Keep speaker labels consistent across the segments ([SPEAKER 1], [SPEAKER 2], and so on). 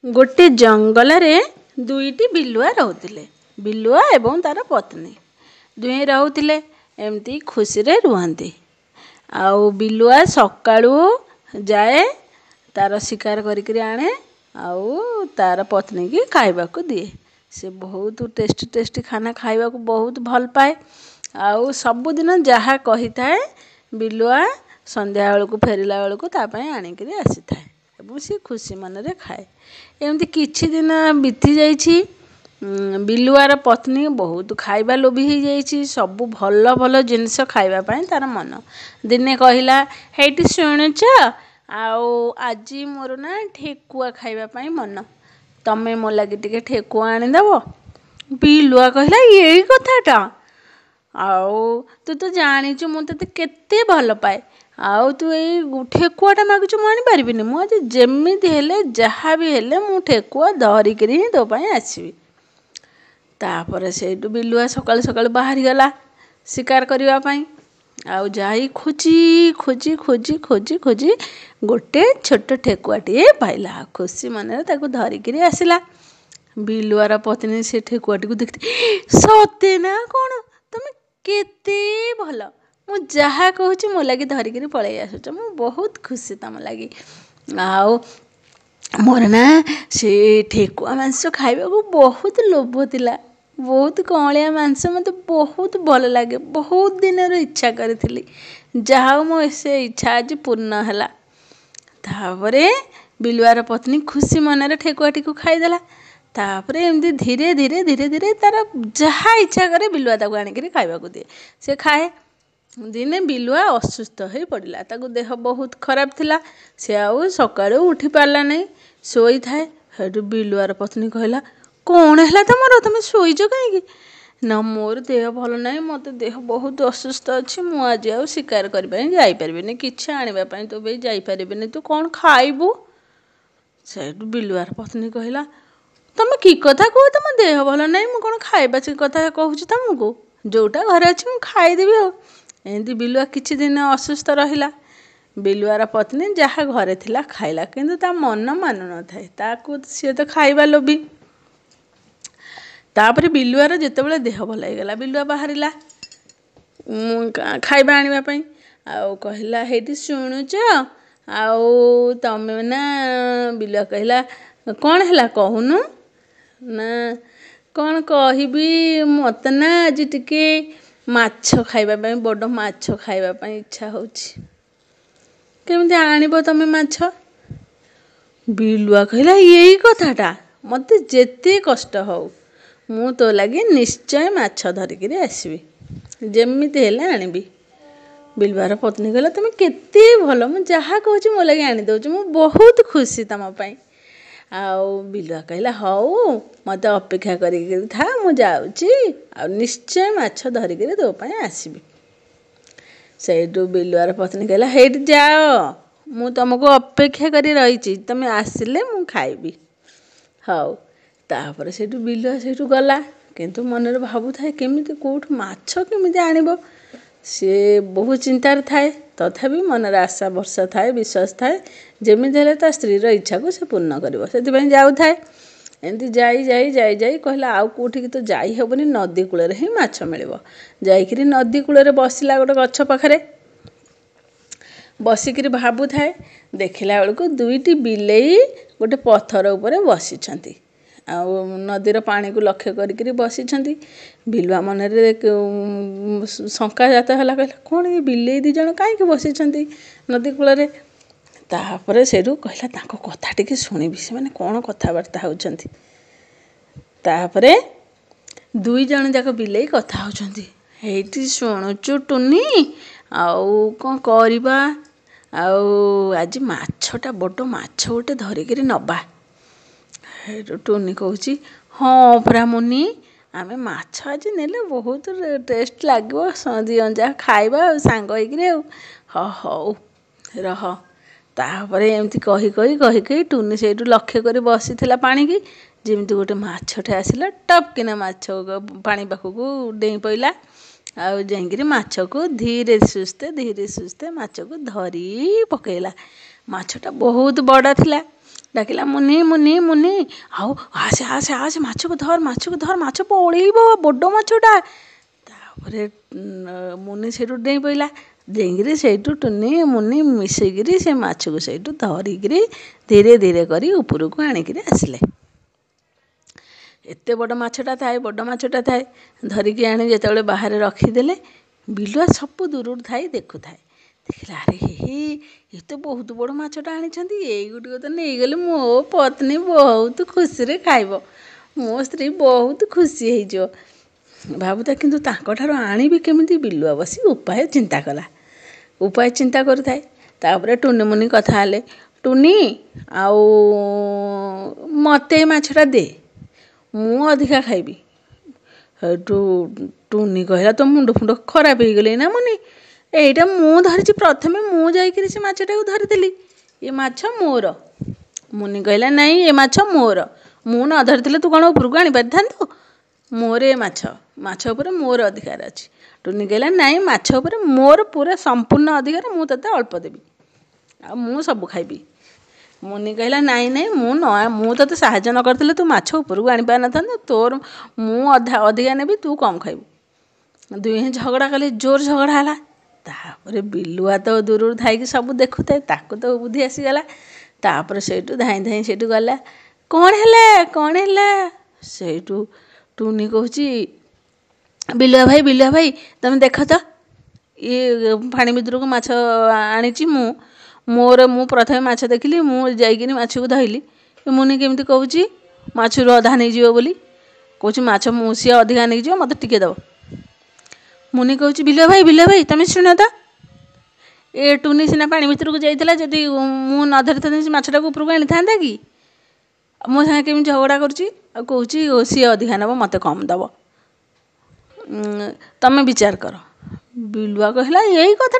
[SPEAKER 1] गोटे जंगल रे दुईटी बिलुआ रोते बिलुआ एवं तार पत्नी दुहे रोते एमती खुशी रे रुहंती। आउ बिलुआ सकाळू जाए तार शिकार करिकरी आने आउ तार पत्नी की खाइबा को दिए। से बहुत टेस्टी टेस्टी खाना खाइबा को बहुत भल पाए। आउ सबुदिन जहाँ कही थाए बिलुआ संध्या बेल को फेरिला बेल को तापाई आनिकरी आसी थाए एवं सी खुशी मन रे खाए। एमती किछि दिन बीती जाइछि। बिलुआर पत्नी बहुत खाइबा लोभी हो जाइछि। सबु भल भल जिनिस खाइबा पाई तार मन। दिने कहिला हेटी शुणुच आउ आज मोर ना ठेकुआ खाइबा पाई मन, तमे मो लगी टिके ठेकुआ आनिदेव। बिलुआ कहिला यही कथाटा, आउ तू तो जानिछु मु तते केते भल पाए, आउ तू ए ठेकुआटा मागुछु मु आनी पारिबिनी। मु आज जेमिति हेले जहाँ भी हेले मु ठेकुआ धरिकरी ही तो पाई आसीबी। तापर सेठू बिलुआ सकाळ सकाळ बाहरी गला शिकार करिवा पाई। आउ जाई खोजी खोजी खोजी खोजी खोजी गोटे छोट ठेकुआटिए पाइला। खुशी मनरे ताकू धरिकरी आसिला। बिलुआर पत्नी से ठेकुआटी को देखते सते ना कौन तुम केते भल, मु जहाँ कहूँ मो लगी धरिकरी पलि आसुच, मु बहुत खुशी तुम लगी। आउ मोर ना से ठेकुआ मांस खाइबा को बहुत लोभ थिला। बहुत कौलिया मांस मत बहुत भल लगे। बहुत दिन इच्छा करी जहाँ मो से इच्छा आज पूर्ण है। तापरे बिलुआर पत्नी खुशी मनरे ठेकुआटी को खाईदेला। तापरे एमती धीरे धीरे धीरे धीरे तार जहाँ इच्छा करे बिलुआ ताको आनिकरी खाइबा को दिए, से खाए। दिने बिलुआ असुस्थ हो पड़ा, ताको देह बहुत खराब थिला। से आउ सकाळू उठी पारला नहीं, सोई थाए। हेटू बिलुआर पत्नी कहला कौन है तुमर, तुम शोच कहीं ना? मोर देह भल ना, मत देह बहुत असुस्थ अच्छी, मु आज आउ शिकार करने जापारि किसी आने तो भी जापारि, तू कौन खाइबू? से बिलुआर पत्नी कहला तुम कि कथा कह, तुम देह भल ना, मु कौन खाइबा कथा कहूँ तुमको, जोटा घर अच्छी मु खाईदेवी। हो एमती बिलुआ किछि दिन असुस्थ रहिला। बिलुआर पत्नी जहाँ घरे थिला खाइला, किंतु ता मन मानु न थाए, ताकू सी तो खाइबा लोभी। तापर बिलुआर जितेबाला देह भल होगला, बिलुआ बाहरिला खाइबा आनिबा पई। आउ कहला हेटी शुणुच आउ तमे ना, बिलुआ कहला कौन है कहूनु ना? कौन कहबी, मत ना आज टिके माछ खाइबा पई, बड़ माछ खाइबा पई इच्छा होछि। केमिति आनिबो तमे माछ? बिलुआ कहला यही कथाटा, मते जेते कष्ट हो मु तो लगी निश्चय माछ धरिकरी आसबी, जेमिति हेले आनिबी। बिलुआर पत्नी कहला तुम केते भल, मु जहाँ कहूँ मो लगे आनी दउछु, मु बहुत खुशी तुम पाई। आउ बिलुआ कहला हऊ मत अपेक्षा करिकरी था, मु जाउची आ निश्चय माछ धरिकरी तो पाई आसबी। सेठू बिलुआर पत्नी कहला हेठ जाओ, मु तुमको अपेक्षा करी रही, तुम आसिले मु खाइबी। हऊ तापर सेठू बिलुआ सेठू गला, किंतु मनरे भाबु थाए केमिति कोठु माछ केमिति आनिबो। से बहुत चिंतार थाए, तथापि मनर आशा भरसा थाए, विश्वास थाए जेमिति हेले ता स्त्रीर इच्छा को से पूर्ण करिवो, सेति जाऊ थाए। एमती जाई जाई जाई जाई कहला आउ कोठी तो जाई हेबनी, नदी कूल रे ही माछ मिलिबो। जाईकरी नदी कूल रे बसिला गोटे गछ पाखरे बसिकरी भाबु थाए। देखिला बेलको दुईटी बिलेई गोटे पत्थर उपरे बसिछंती, आउ नदीर पानी को लक्ष्य करिकरी बसिछंती। बिलुआ मनरे शंका जात होला, कहला कौन ये बिलेई दी जण काईके बसिछंती नदी कूल रे? तापरे सेठू कहला ताको कथा टिके सुनिबी, से माने कौन कथाबार्ता होउछंती। तापरे दुई जण जाक बिलेई कथा होउछंती, हेटी शुणुचु टुनी आउ कौन करिबा, आउ आज माछटा बड़ माछ गोटे धरिकरी नबा। हेटू टुनी कहूची हाँ परा मुनि, आमे माछ आज नेले बहुत टेस्ट लागिबो, दी अंजा खाइबा सांग होइकरी। हऊ रह। तापरे एमती कही कही कही कही टुनी सेठू लक्ष्य करी बसिथिला पानी की, जेमिति गोटे माछटे आसिला टप किना माछ पानी पाखकू डेई पइला। आउ जाइकरी माछ को धीरे सुस्ते माछ को धरी पकेला। माछटा बहुत बड़ा थिला। ଡାକିଲା ମୁନି ମୁନି ମୁନି ଆଉ ଆସେ ଆସେ ଆସେ ମାଛକୁ ଧର ମାଛ ପଳେଇବ ବଡ଼ ମାଛଟା। ତାପରେ ମୁନି ସେଇଠୁ ଡେଇଁ ପଇଲା। ଡେଇଁକିରି ସେଇଠୁ ଟୁନି ମୁନି ମିଶିକିରି ସେ ମାଛକୁ ସେଇଠୁ ଧରିକିରି ଧୀରେ ଧୀରେ କରି ଉପରକୁ ଆଣିକିରି ଆସିଲେ। ଏତେ ବଡ଼ ମାଛଟା ଥାଏ ଧରିକି ଆଣି ଯେତେବେଳେ ବାହାରେ ରଖିଦେଲେ, ବିଲୁଆ ସବୁ ଦୂରରୁ ଥାଇ ଦେଖୁଥାଏ। ଦେଖିଲା ଆରେ ହେ ଏତେ ବହୁତ ବଡ଼ ମାଛଟା ଆଣିଛନ୍ତି, ଏଇଗୁଡ଼ିକ ତ ନେଇଗଲେ ମୋ ପତ୍ନୀ ବହୁତ ଖୁସିରେ ଖାଇବ, ମୋ ସ୍ତ୍ରୀ ବହୁତ ଖୁସି ହେଇଯିବ ଭାବୁଥାଏ। କିନ୍ତୁ ତାଙ୍କଠାରୁ ଆଣିବି କେମିତି, ବିଲୁଆ ବସି ଉପାୟ ଚିନ୍ତା କରୁଥାଏ। ତାପରେ ଟୁନି ମୁନି କଥା ହେଲେ, ଟୁନି ଆଉ ମୋତେ ଏ ମାଛଟା ଦେ, ମୁଁ ଅଧିକା ଖାଇବି। ସେଇଠୁ ଟୁନି କହିଲା ତୋ ମୁଣ୍ଡ ଫୁଣ୍ଡ ଖରାପ ହେଇଗଲେଣି ନା ମୁନି, ଏଇଟା ମୁଁ ଧରିଛି, ପ୍ରଥମେ ମୁଁ ଯାଇକିରି ସେ ମାଛଟାକୁ ଧରିଥିଲି, ଏ ମାଛ ମୋର। ମୁନି କହିଲା ନାଇଁ ଏ ମାଛ ମୋର, ମୁଁ ନ ଧରିଥିଲେ ତୁ କ'ଣ ଉପରକୁ ଆଣିପାରିଥାନ୍ତୁ, ମୋର ଏ ମାଛ ଉପରେ ମୋର ଅଧିକାର ଅଛି। ଟୁନି କହିଲା ନାଇଁ ମାଛ ଉପରେ ମୋର ପୁରା ସମ୍ପୂର୍ଣ୍ଣ ଅଧିକାର, ମୁଁ ତୋତେ ଅଳ୍ପ ଦେବି ଆଉ ମୁଁ ସବୁ ଖାଇବି। ମୁନି କହିଲା ନାଇଁ ମୁଁ ତୋତେ ସାହାଯ୍ୟ ନ କରିଥିଲେ ତୁ ମାଛ ଉପରକୁ ଆଣିପାରିନଥାନ୍ତୁ, ମୁଁ ଅଧିକା ନେବି, ତୁ କମ୍ ଖାଇବୁ। ଦୁହେଁ ଝଗଡ଼ା କଲେ, ଜୋର ଝଗଡ଼ା ହେଲା। ତାପରେ ବିଲୁଆ ତ ଦୂରରୁ ଥାଇକି ସବୁ ଦେଖୁଥାଏ, ତାକୁ ତ ବୁଦ୍ଧି ଆସିଗଲା। ତାପରେ ସେଇଠୁ ଧାଇଁ ସେଇଠୁ ଗଲା, କ'ଣ ହେଲା। ସେଇଠୁ ଟୁନି କହୁଛି ବିଲୁଆ ଭାଇ ତମେ ଦେଖ ତ, ଇଏ ପାଣି ଭିତରକୁ ମାଛ ଆଣିଛି ମୁଁ ପ୍ରଥମେ ମାଛ ଦେଖିଲି, ମୁଁ ଯାଇକିନି ମାଛକୁ ଧଇଲି, ମୁନି କେମିତି କହୁଛି ମାଛରୁ ଅଧା ନେଇଯିବ ବୋଲି, କହୁଛି ମାଛ ସିଏ ଅଧିକା ନେଇଯିବ, ମୋତେ ଟିକେ ଦେବ। ମୁନି କହୁଛି ବିଲୁଆ ଭାଇ ତମେ ଶୁଣ ତ, ଏ ଟୁନି ସିନା ପାଣି ଭିତରକୁ ଯାଇଥିଲା, ଯଦି ମୁଁ ନ ଧରିଥାନ୍ତି ସେ ମାଛଟାକୁ ଉପରକୁ ଆଣିଥାନ୍ତା କି, ମୋ ସାଙ୍ଗେ କେମିତି ଝଗଡ଼ା କରୁଛି ଆଉ କହୁଛି ସିଏ ଅଧିକା ନେବ, ମୋତେ କମ୍ ଦେବ, ତମେ ବିଚାର କର। ବିଲୁଆ କହିଲା ଏଇ କଥା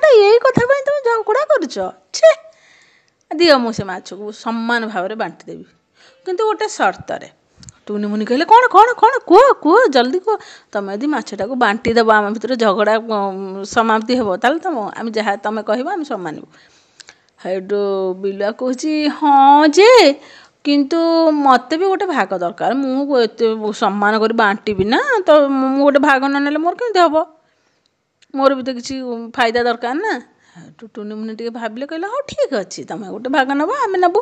[SPEAKER 1] ପାଇଁ ତମେ ଝଗଡ଼ା କରୁଛ, ଛେ ଦିଅ ମୁଁ ସେ ମାଛକୁ ସମାନ ଭାବରେ ବାଣ୍ଟି ଦେବି, କିନ୍ତୁ ଗୋଟେ ସର୍ତ୍ତରେ। ଟୁନି ମୁନି କହିଲେ କ'ଣ କୁହ ଜଲ୍ଦି କୁହ, ତମେ ଯଦି ମାଛଟାକୁ ବାଣ୍ଟି ଦେବ, ଆମ ଭିତରେ ଝଗଡ଼ା ସମାପ୍ତି ହେବ, ତାହେଲେ ଆମେ ଯାହା ତମେ କହିବ ଆମେ ସବୁ ମାନିବୁ। ସେଇଠୁ ବିଲୁଆ କହୁଛି ହଁ ଯେ, କିନ୍ତୁ ମୋତେ ବି ଗୋଟେ ଭାଗ ଦରକାର, ମୁଁ ଏତେ ସମାନ କରି ବାଣ୍ଟିବି ନା, ତ ମୁଁ ଗୋଟେ ଭାଗ ନ ନେଲେ ମୋର କେମିତି ହେବ, ମୋର ବି ତ କିଛି ଫାଇଦା ଦରକାର ନା। ସେଇଠୁ ଟୁନି ମୁନି ଟିକେ ଭାବିଲେ, କହିଲେ ହଉ ଠିକ୍ ଅଛି, ତମେ ଗୋଟେ ଭାଗ ନେବ ଆମେ ନେବୁ।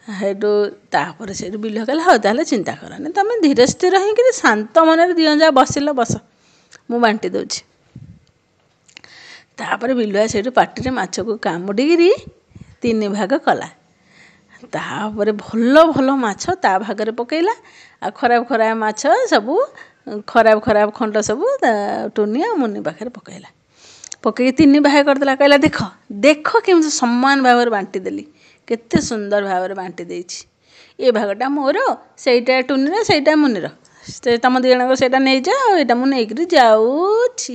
[SPEAKER 1] ସେଇଠୁ ତାପରେ ସେଇଠୁ ବିଲୁଆ କହିଲା ହଉ ତାହେଲେ ଚିନ୍ତା କରନି, ତମେ ଧୀରେ ସ୍ଥିର ହେଇକିରି ଶାନ୍ତ ମନରେ ଦିଜଣ ଯାକ ବସ, ମୁଁ ବାଣ୍ଟି ଦେଉଛି। ତାପରେ ବିଲୁଆ ସେଇଠୁ ପାଟିରେ ମାଛକୁ କାମୁଡ଼ିକିରି 3 ଭାଗ କଲା। ତାପରେ ଭଲ ମାଛ ତା ଭାଗରେ ପକେଇଲା, ଆଉ ଖରାପ ମାଛ ସବୁ, ଖରାପ ଖଣ୍ଡ ସବୁ ଟୁନି ଆଉ ମୁନି ପାଖରେ ପକେଇଲା। ପକେଇକି 3 ଭାଗ କରିଦେଲା। କହିଲା ଦେଖ କେମିତି ସମାନ ଭାବରେ ବାଣ୍ଟି ଦେଲି, କେତେ ସୁନ୍ଦର ଭାବରେ ବାଣ୍ଟି ଦେଇଛି। ଏ ଭାଗଟା ମୋର, ସେଇଟା ଟୁନିର, ସେଇଟା ମୁନିର, ତମ 2 ଜଣଙ୍କର ସେଇଟା ନେଇଯାଅ, ଏଇଟା ମୁଁ ନେଇକରି ଯାଉଛି।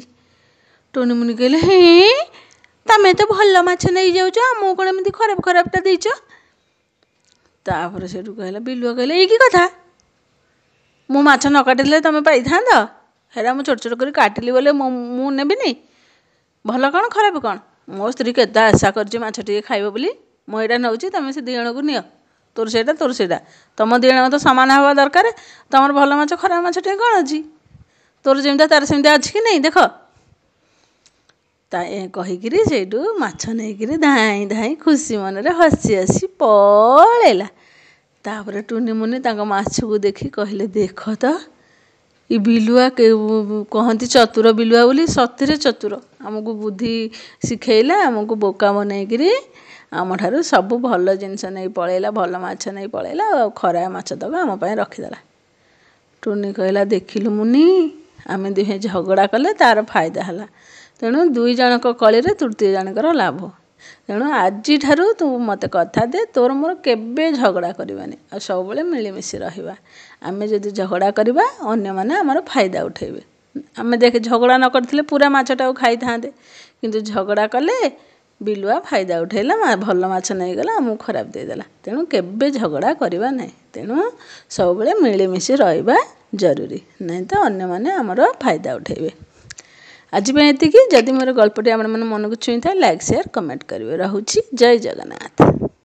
[SPEAKER 1] ଟୁନି ମୁନି କହିଲେ ହେଁ ତମେ ତ ଭଲ ମାଛ ନେଇଯାଉଛ, ମୁଁ କ'ଣ ଏମିତି ଖରାପଟା ଦେଇଛ। ତାପରେ ସେଇଠୁ ବିଲୁଆ କହିଲେ ଏଇ କି କଥା, ମୁଁ ମାଛ ନ କାଟିଥିଲେ ତମେ ପାଇଥାନ୍ତ, ହେରା ମୁଁ ଛୋଟ କରି କାଟିଲି ବୋଲି ମୁଁ ନେବିନି, ଭଲ କ'ଣ ଖରାପ କ'ଣ, ମୋ ସ୍ତ୍ରୀ କେତେ ଆଶା କରିଛି ମାଛ ଟିକେ ଖାଇବ ବୋଲି, ମୁଁ ଏଇଟା ନେଉଛି, ତମେ ସେ 2 ଜଣଙ୍କୁ ନିଅ, ତୋର ସେଇଟା, ତମ 2 ଜଣଙ୍କ ତ ସମାନ ହେବା ଦରକାର, ତମର ଭଲ ମାଛ ଖରାପ ମାଛ ଟିକେ କ'ଣ ଅଛି, ତୋର ଯେମିତିଆ ତାର ସେମିତିଆ ଅଛି କି ନାହିଁ ଦେଖ। କହିକିରି ସେଇଠୁ ମାଛ ନେଇକିରି ଧାଇଁ ଖୁସି ମନରେ ହସି ପଳେଇଲା। ତାପରେ ଟୁନି ମୁନି ତାଙ୍କ ମାଛକୁ ଦେଖି କହିଲେ ଦେଖ ତ, ଏ ବିଲୁଆ କହନ୍ତି ଚତୁର ବିଲୁଆ ବୋଲି, ସତରେ ଚତୁର, ଆମକୁ ବୁଦ୍ଧି ଶିଖେଇଲା, ଆମକୁ ବୋକା ବନେଇକିରି ଆମଠାରୁ ସବୁ ଭଲ ଜିନିଷ ନେଇ ପଳେଇଲା, ଭଲ ମାଛ ନେଇ ପଳେଇଲା, ଆଉ ଖରାପ ମାଛ ତକ ଆମ ପାଇଁ ରଖିଦେଲା। ଟୁନି କହିଲା ଦେଖିଲୁ ମୁନି, ଆମେ ଦୁହେଁ ଝଗଡ଼ା କଲେ ତାର ଫାଇଦା ହେଲା, ତେଣୁ 2 ଜଣଙ୍କ କଳିରେ ତୃତୀୟ ଜଣଙ୍କର ଲାଭ, ତେଣୁ ଆଜିଠାରୁ ତୁ ମୋତେ କଥା ଦେ, ତୋର ମୋର କେବେ ଝଗଡ଼ା କରିବାନି, ଆଉ ସବୁବେଳେ ମିଳିମିଶି ରହିବା। ଆମେ ଯଦି ଝଗଡ଼ା କରିବା ଅନ୍ୟମାନେ ଆମର ଫାଇଦା ଉଠେଇବେ, ଆମେ ଦେଖେ ଝଗଡ଼ା ନ କରିଥିଲେ ପୁରା ମାଛଟାକୁ ଖାଇଥାନ୍ତେ, କିନ୍ତୁ ଝଗଡ଼ା କଲେ ବିଲୁଆ ଫାଇଦା ଉଠେଇଲା, ଭଲ ମାଛ ନେଇଗଲା, ଆମକୁ ଖରାପ ଦେଇଦେଲା, ତେଣୁ କେବେ ଝଗଡ଼ା କରିବା ନାହିଁ, ତେଣୁ ସବୁବେଳେ ମିଳିମିଶି ରହିବା ଜରୁରୀ, ନାହିଁ ତ ଅନ୍ୟମାନେ ଆମର ଫାଇଦା ଉଠେଇବେ। ଆଜି ପାଇଁ ଏତିକି। ଯଦି ମୋର ଗଳ୍ପଟି ଆପଣମାନଙ୍କ ମନକୁ ଛୁଇଁଥାଏ, ଲାଇକ୍, ସେୟାର, କମେଣ୍ଟ କରିବେ। ରହୁଛି, ଜୟ ଜଗନ୍ନାଥ।